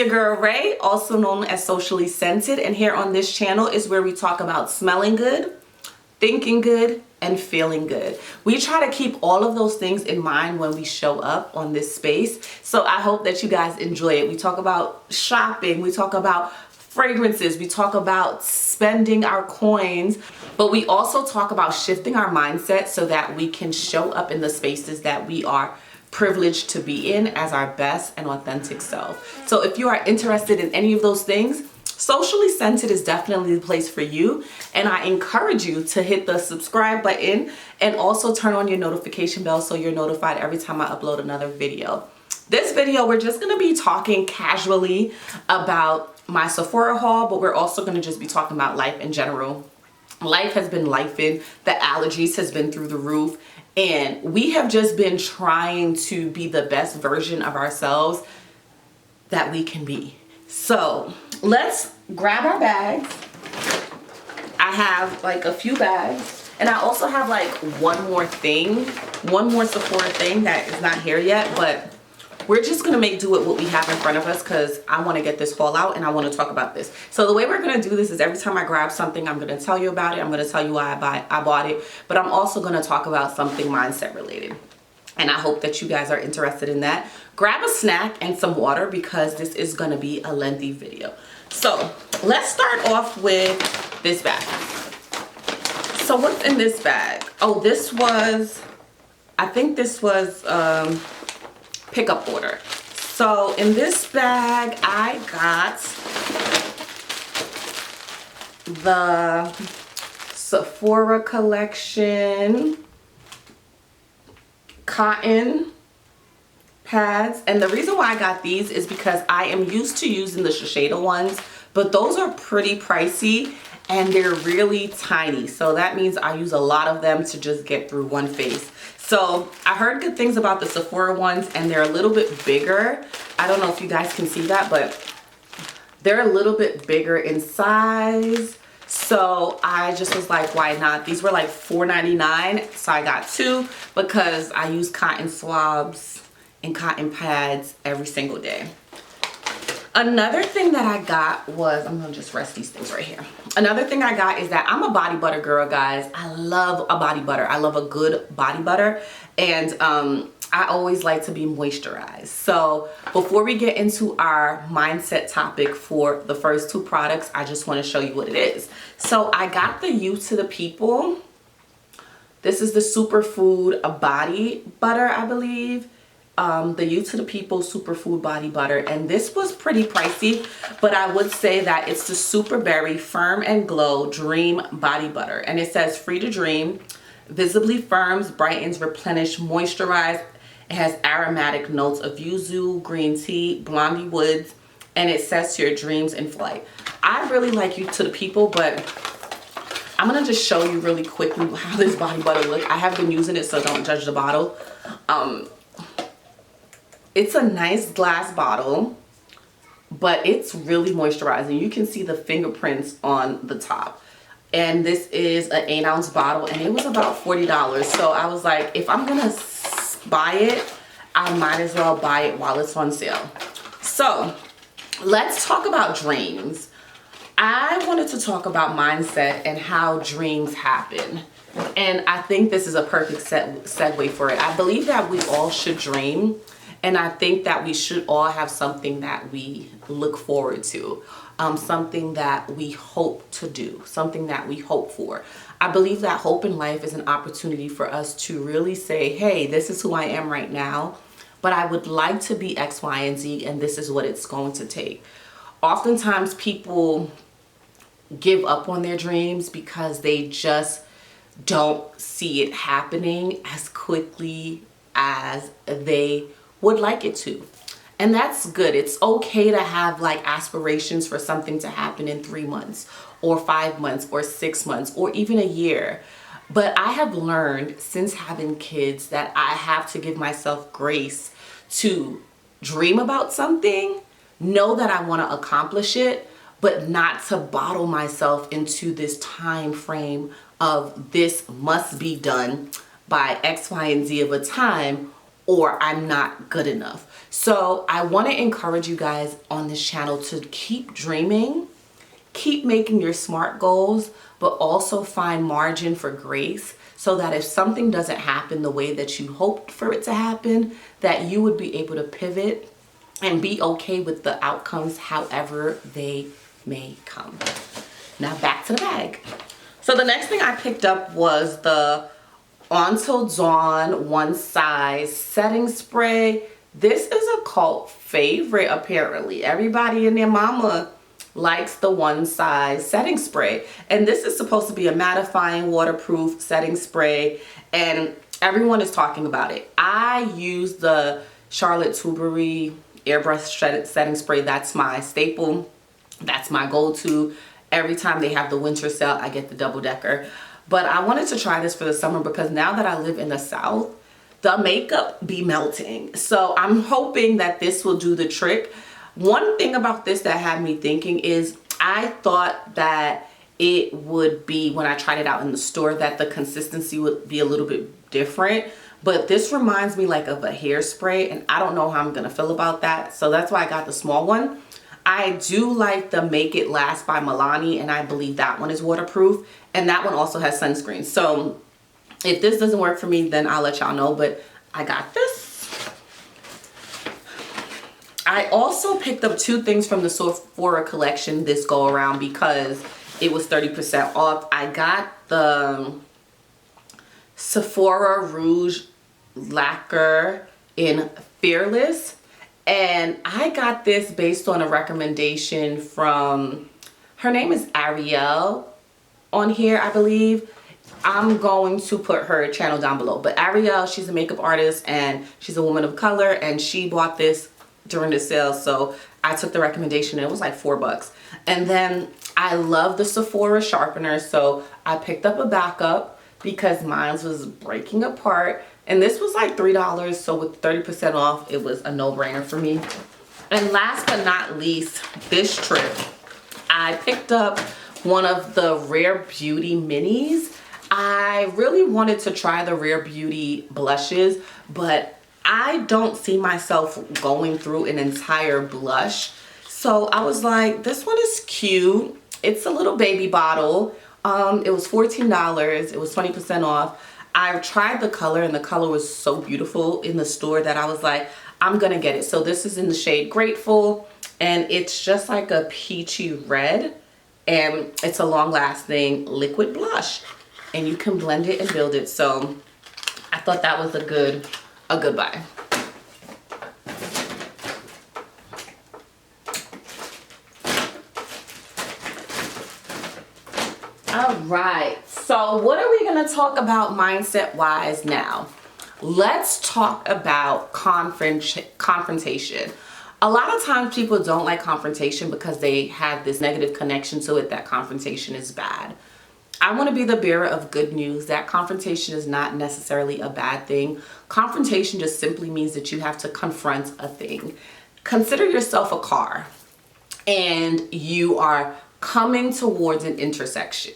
your girl Ray, also known as Socially Scented, and here on this channel is where we talk about smelling good, thinking good, and feeling good. We try to keep all of those things in mind when we show up on this space, so I hope that you guys enjoy it. We talk about shopping, we talk about fragrances, we talk about spending our coins, but we also talk about shifting our mindset so that we can show up in the spaces that we are privileged to be in as our best and authentic self. So if you are interested in any of those things, Socially Scented is definitely the place for you, and I encourage you to hit the subscribe button and also turn on your notification bell so you're notified every time I upload another video. This video, we're just going to be talking casually about my Sephora haul, but we're also going to just be talking about life in general. Life has been lifing, the allergies has been through the roof, and we have just been trying to be the best version of ourselves that we can be. So let's grab our bags. I have like a few bags, and I also have like one more Sephora thing that is not here yet, but we're just gonna make do with what we have in front of us because I want to get this haul out and I want to talk about this. So the way we're gonna do this is every time I grab something, I'm gonna tell you about it. I'm gonna tell you why I bought it, but I'm also gonna talk about something mindset related. And I hope that you guys are interested in that. Grab a snack and some water because this is gonna be a lengthy video. So let's start off with this bag. So what's in this bag? Oh, I think this was pickup order. So in this bag I got the Sephora collection cotton pads, and the reason why I got these is because I am used to using the Shiseido ones, but those are pretty pricey and they're really tiny, so that means I use a lot of them to just get through one face. So I heard good things about the Sephora ones, and they're a little bit bigger. I don't know if you guys can see that, but they're a little bit bigger in size. So I just was like, why not? These were like $4.99, so I got two because I use cotton swabs and cotton pads every single day. Another thing that I got was, I'm gonna just rest these things right here. Another thing I got is that I'm a body butter girl, guys. I love a body butter. I love a good body butter, and I always like to be moisturized. So before we get into our mindset topic for the first two products, I just want to show you what it is. So I got the You to the People. This is the Superfood Body Butter, I believe. The You to the People Superfood Body Butter, and this was pretty pricey, but I would say that it's the Superberry Firm and Glow Dream Body Butter, and it says free to dream, visibly firms, brightens, replenish, moisturize. It has aromatic notes of yuzu, green tea, blondie woods, and it says to your dreams in flight. I really like You to the People, but I'm gonna just show you really quickly how this body butter looks. I have been using it, so don't judge the bottle. It's a nice glass bottle, but it's really moisturizing. You can see the fingerprints on the top. And this is an 8-ounce bottle, and it was about $40. So I was like, if I'm gonna buy it, I might as well buy it while it's on sale. So let's talk about dreams. I wanted to talk about mindset and how dreams happen. And I think this is a perfect segue for it. I believe that we all should dream. And I think that we should all have something that we look forward to, something that we hope to do, something that we hope for. I believe that hope in life is an opportunity for us to really say, hey, this is who I am right now, but I would like to be X, Y, and Z, and this is what it's going to take. Oftentimes people give up on their dreams because they just don't see it happening as quickly as they would like it to. And that's good. It's okay to have like aspirations for something to happen in 3 months or 5 months or 6 months or even a year. But I have learned since having kids that I have to give myself grace to dream about something, know that I want to accomplish it, but not to bottle myself into this time frame of this must be done by X, Y, and Z of a time, or I'm not good enough. So I want to encourage you guys on this channel to keep dreaming, keep making your SMART goals, but also find margin for grace so that if something doesn't happen the way that you hoped for it to happen, that you would be able to pivot and be okay with the outcomes however they may come. Now back to the bag. So the next thing I picked up was the Until Dawn One Size Setting Spray. This is a cult favorite apparently. Everybody and their mama likes the One Size setting spray. And this is supposed to be a mattifying, waterproof setting spray. And everyone is talking about it. I use the Charlotte Tilbury airbrush setting spray. That's my staple. That's my go-to. Every time they have the winter sale, I get the double decker. But I wanted to try this for the summer because now that I live in the South, the makeup be melting. So I'm hoping that this will do the trick. One thing about this that had me thinking is I thought that it would be, when I tried it out in the store, that the consistency would be a little bit different. But this reminds me like of a hairspray, and I don't know how I'm gonna feel about that. So that's why I got the small one. I do like the Make It Last by Milani, and I believe that one is waterproof. And that one also has sunscreen. So if this doesn't work for me, then I'll let y'all know, but I got this. I also picked up two things from the Sephora collection this go around because it was 30% off. I got the Sephora Rouge Lacquer in Fearless. And I got this based on a recommendation from, her name is Ariel on here, I believe. I'm going to put her channel down below. But Ariel, she's a makeup artist and she's a woman of color, and she bought this during the sale. So I took the recommendation and it was like $4. And then I love the Sephora sharpener. So I picked up a backup because mine was breaking apart. And this was like $3. So with 30% off, it was a no-brainer for me. And last but not least, this trip, I picked up one of the Rare Beauty minis. I really wanted to try the Rare Beauty blushes, but I don't see myself going through an entire blush. So I was like, this one is cute. It's a little baby bottle. It was $14. It was 20% off. I tried the color and the color was so beautiful in the store that I was like, I'm gonna get it. So this is in the shade Grateful, and it's just like a peachy red, and it's a long-lasting liquid blush, and you can blend it and build it. So I thought that was a good buy. All right, so what are we gonna talk about mindset wise now? Let's talk about confrontation. A lot of times people don't like confrontation because they have this negative connection to it that confrontation is bad. I want to be the bearer of good news that confrontation is not necessarily a bad thing. Confrontation just simply means that you have to confront a thing. Consider yourself a car and you are coming towards an intersection,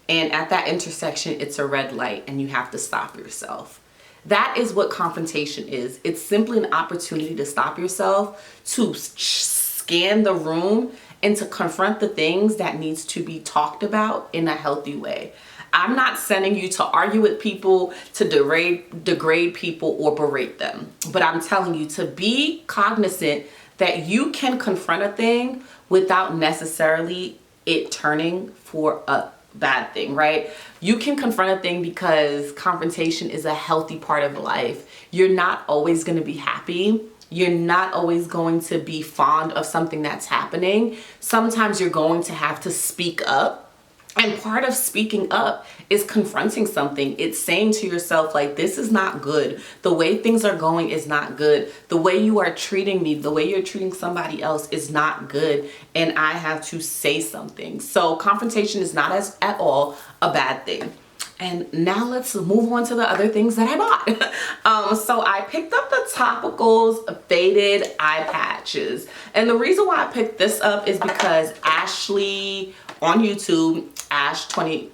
and at that intersection it's a red light and you have to stop yourself. That is what confrontation is. It's simply an opportunity to stop yourself, to scan the room, and to confront the things that needs to be talked about in a healthy way. I'm not sending you to argue with people, to degrade people or berate them, but I'm telling you to be cognizant that you can confront a thing without necessarily it turning for a bad thing, right? You can confront a thing because confrontation is a healthy part of life. You're not always going to be happy. You're not always going to be fond of something that's happening. Sometimes you're going to have to speak up. And part of speaking up is confronting something. It's saying to yourself, like, this is not good. The way things are going is not good. The way you are treating me, the way you're treating somebody else is not good. And I have to say something. So confrontation is not at all a bad thing. And now let's move on to the other things that I bought. So I picked up the Topicals Faded Eye Patches. And the reason why I picked this up is because Ashley on YouTube, Ash 20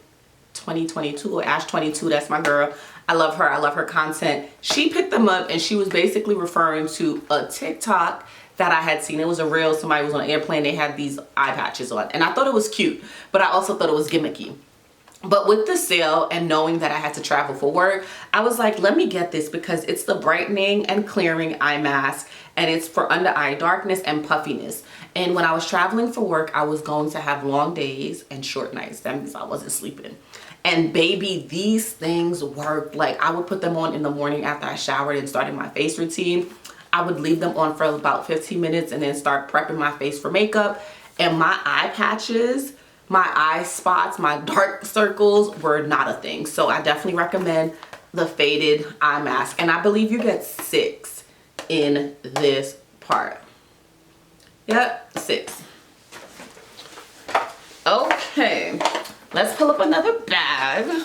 2022 or Ash 22. That's my girl. I love her. I love her content. She picked them up and she was basically referring to a TikTok that I had seen. It was a reel. Somebody was on an airplane. They had these eye patches on. And I thought it was cute, but I also thought it was gimmicky. But with the sale and knowing that I had to travel for work, I was like, let me get this because it's the brightening and clearing eye mask and it's for under eye darkness and puffiness. And when I was traveling for work, I was going to have long days and short nights. That means I wasn't sleeping. And baby, these things worked. Like I would put them on in the morning after I showered and started my face routine. I would leave them on for about 15 minutes and then start prepping my face for makeup. And my eye patches, my eye spots, my dark circles were not a thing. So I definitely recommend the faded eye mask. And I believe you get 6 in this part. Yep, 6. Okay, let's pull up another bag.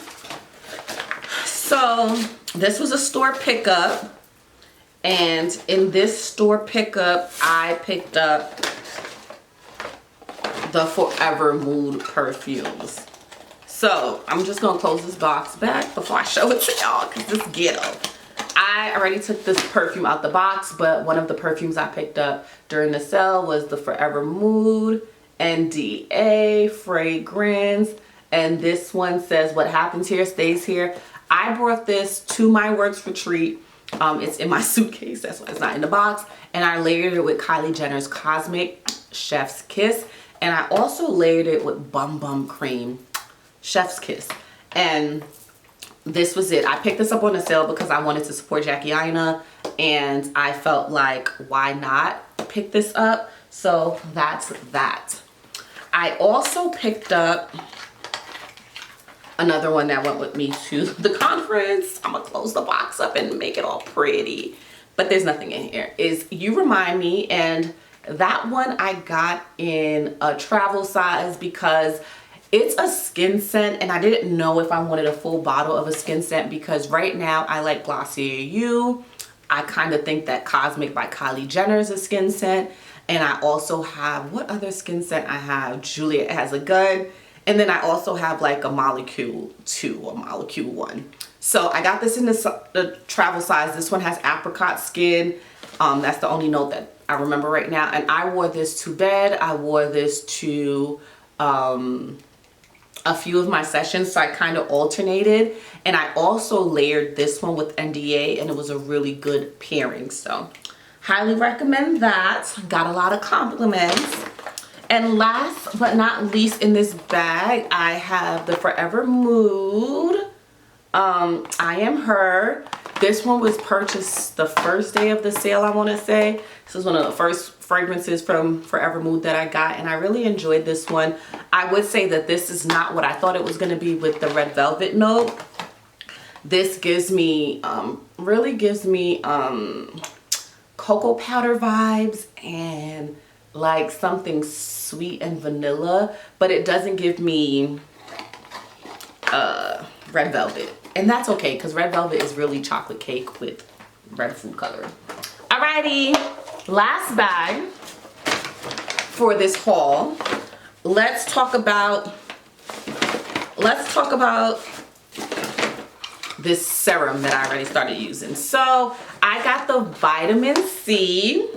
So this was a store pickup. And in this store pickup, I picked up the Forever Mood perfumes. So I'm just gonna close this box back before I show it to y'all because it's ghetto. I already took this perfume out the box, but one of the perfumes I picked up during the sale was the Forever Mood NDA fragrance. And this one says, what happens here stays here. I brought this to my works retreat. It's in my suitcase, that's why it's not in the box. And I layered it with Kylie Jenner's Cosmic Chef's Kiss. And I also layered it with Bum Bum Cream Chef's Kiss. And this was it. I picked this up on a sale because I wanted to support Jackie Aina. And I felt like, why not pick this up? So that's that. I also picked up another one that went with me to the conference. I'm gonna close the box up and make it all pretty. But there's nothing in here. Is You Remind Me, and that one I got in a travel size because it's a skin scent and I didn't know if I wanted a full bottle of a skin scent because right now I like Glossier You. I kind of think that Cosmic by Kylie Jenner is a skin scent. And I also have, what other skin scent I have? Juliet Has a Gun. And then I also have like a Molecule 2 or Molecule 1. So I got this in the travel size. This one has apricot skin. That's the only note that I remember right now. And I wore this to bed. I wore this to a few of my sessions. So I kind of alternated. And I also layered this one with NDA. And it was a really good pairing. So highly recommend that. Got a lot of compliments. And last but not least in this bag, I have the Forever Mood. I Am Her. This one was purchased the first day of the sale, I want to say. This is one of the first fragrances from Forever Mood that I got, and I really enjoyed this one. I would say that this is not what I thought it was going to be with the red velvet note. This gives me, really gives me cocoa powder vibes and like something sweet and vanilla, but it doesn't give me red velvet. And that's okay because red velvet is really chocolate cake with red food coloring. Alrighty, last bag for this haul. Let's talk about this serum that I already started using. So I got the vitamin C.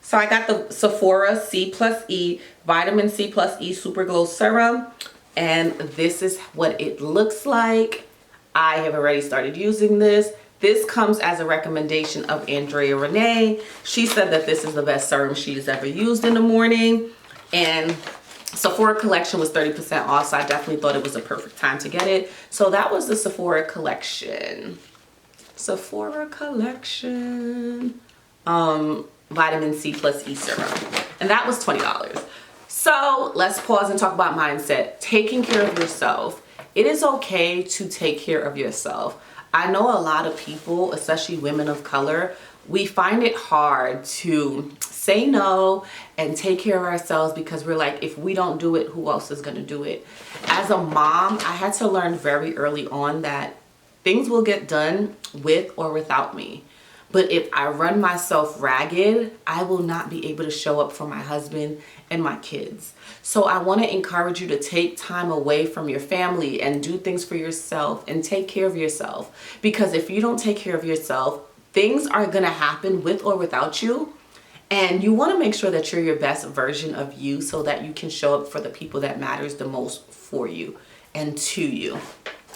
So I got the Sephora C+E Vitamin C+E Super Glow Serum. And this is what it looks like. I have already started using this. This comes as a recommendation of Andrea Renee. She said that this is the best serum she's ever used in the morning. And Sephora collection was 30% off, so I definitely thought it was a perfect time to get it. So that was the Sephora collection. Sephora collection. Vitamin C+E serum. And that was $20. So let's pause and talk about mindset. Taking care of yourself. It is okay to take care of yourself. I know a lot of people, especially women of color, we find it hard to say no and take care of ourselves because we're like, if we don't do it, who else is going to do it? As a mom, I had to learn very early on that things will get done with or without me. But if I run myself ragged, I will not be able to show up for my husband and my kids. So I want to encourage you to take time away from your family and do things for yourself and take care of yourself. Because if you don't take care of yourself, things are going to happen with or without you. And you want to make sure that you're your best version of you so that you can show up for the people that matters the most for you and to you.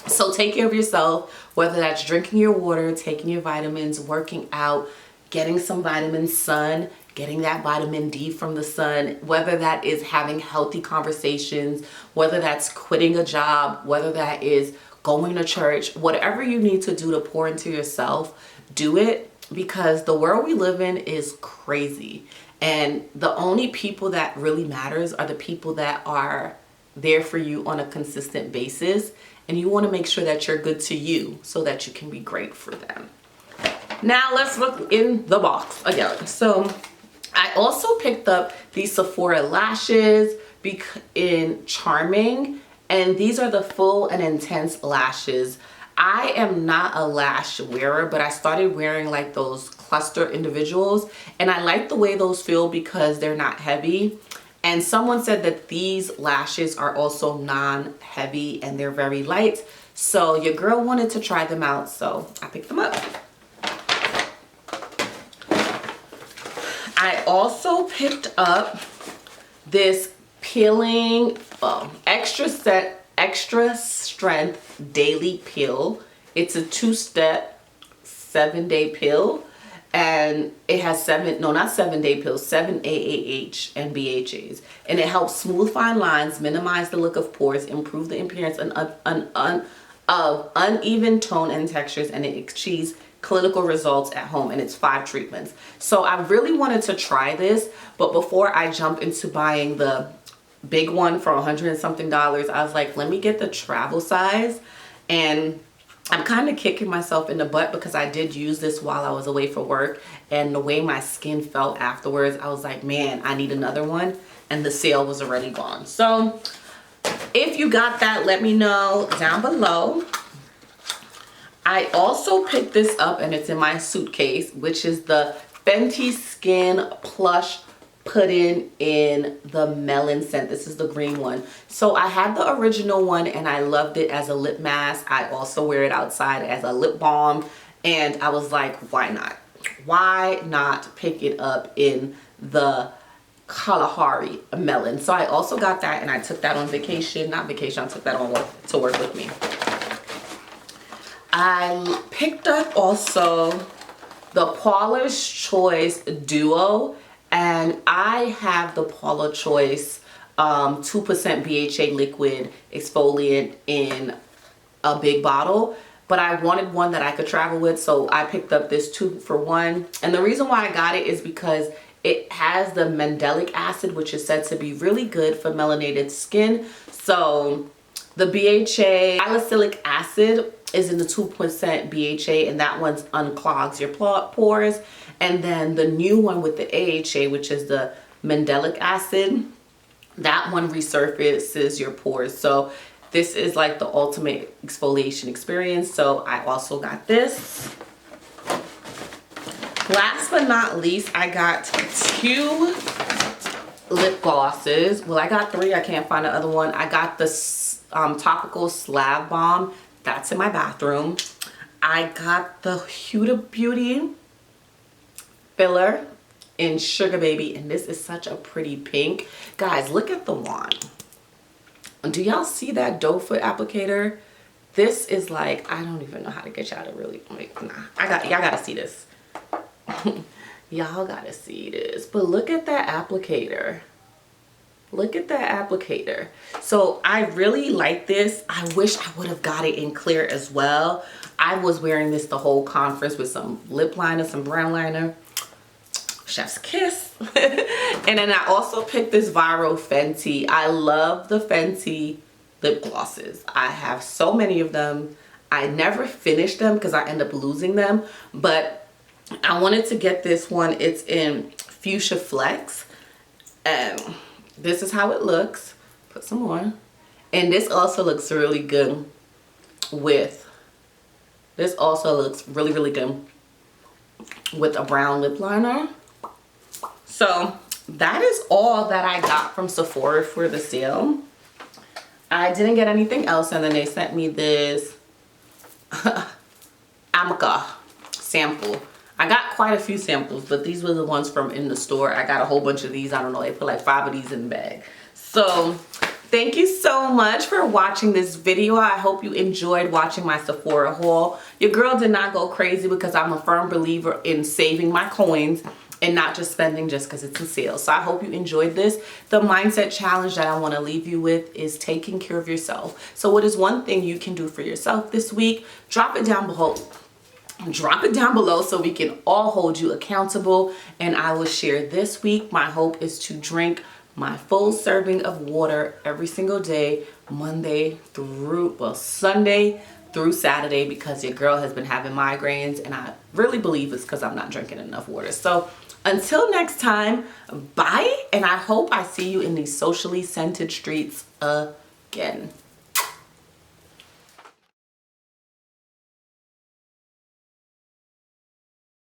So take care of yourself, whether that's drinking your water, taking your vitamins, working out, getting some vitamin sun, getting that vitamin D from the sun, whether that is having healthy conversations, whether that's quitting a job, whether that is going to church, whatever you need to do to pour into yourself, do it, because the world we live in is crazy. And the only people that really matters are the people that are there for you on a consistent basis. And you want to make sure that you're good to you so that you can be great for them. Now let's look in the box again. So I also picked up these Sephora lashes in Charming. And these are the full and intense lashes. I am not a lash wearer, but I started wearing like those cluster individuals. And I like the way those feel because they're not heavy. And someone said that these lashes are also non-heavy and they're very light. So your girl wanted to try them out, so I picked them up. I also picked up this peeling extra strength daily peel. It's a 2-step 7-day peel. And it has 7 AAH and BHAs. And it helps smooth fine lines, minimize the look of pores, improve the appearance of uneven tone and textures, and it achieves clinical results at home. And it's 5 treatments. So I really wanted to try this, but before I jump into buying the big one for $100 and something, I was like, let me get the travel size. And I'm kind of kicking myself in the butt because I did use this while I was away for work, and the way my skin felt afterwards, I was like, man, I need another one, and the sale was already gone. So if you got that, let me know down below. I also picked this up, and it's in my suitcase, which is the Fenty Skin Plush Pudding in the melon scent. This is the green one. So I had the original one and I loved it as a lip mask. I also wear it outside as a lip balm, and I was like, why not? Why not pick it up in the Kalahari melon? So I also got that, and I took that on vacation. Not vacation, I took that on to work with me. I picked up also the Paula's Choice Duo. And I have the Paula Choice 2% BHA liquid exfoliant in a big bottle. But I wanted one that I could travel with, so I picked up this 2-for-1. And the reason why I got it is because it has the mandelic acid, which is said to be really good for melanated skin. So the BHA salicylic acid is in the 2% BHA, and that one unclogs your pores. And then the new one with the AHA, which is the mandelic acid, that one resurfaces your pores. So this is like the ultimate exfoliation experience. So I also got this. Last but not least, I got 2 lip glosses. Well, I got 3. I can't find the other one. I got the topical slab balm. That's in my bathroom. I got the Huda Beauty filler in Sugar Baby, and this is such a pretty pink. Guys, look at the wand. Do y'all see that doe foot applicator? This is like, I don't even know how to get y'all to really, like, nah. Y'all gotta see this. Y'all gotta see this. But look at that applicator. Look at that applicator. So I really like this. I wish I would have got it in clear as well. I was wearing this the whole conference with some lip liner, some brown liner. Chef's kiss. And then I also picked this Viral Fenty. I love the Fenty lip glosses. I have so many of them. I never finish them because I end up losing them. But I wanted to get this one. It's in Fuchsia Flex. And this is how it looks. Put some more. And this also looks really good with, this also looks really, really good with a brown lip liner. So that is all that I got from Sephora for the sale. I didn't get anything else, and then they sent me this Amica sample. I got quite a few samples, but these were the ones from in the store. I got a whole bunch of these. I don't know, they put like 5 of these in the bag. So thank you so much for watching this video. I hope you enjoyed watching my Sephora haul. Your girl did not go crazy because I'm a firm believer in saving my coins and not just spending just because it's a sale. So I hope you enjoyed this. The mindset challenge that I want to leave you with is taking care of yourself. So what is one thing you can do for yourself this week? Drop it down below. Drop it down below so we can all hold you accountable. And I will share this week. My hope is to drink my full serving of water every single day, Sunday through Saturday, because your girl has been having migraines, and I really believe it's because I'm not drinking enough water. So until next time, bye, and I hope I see you in these socially scented streets again.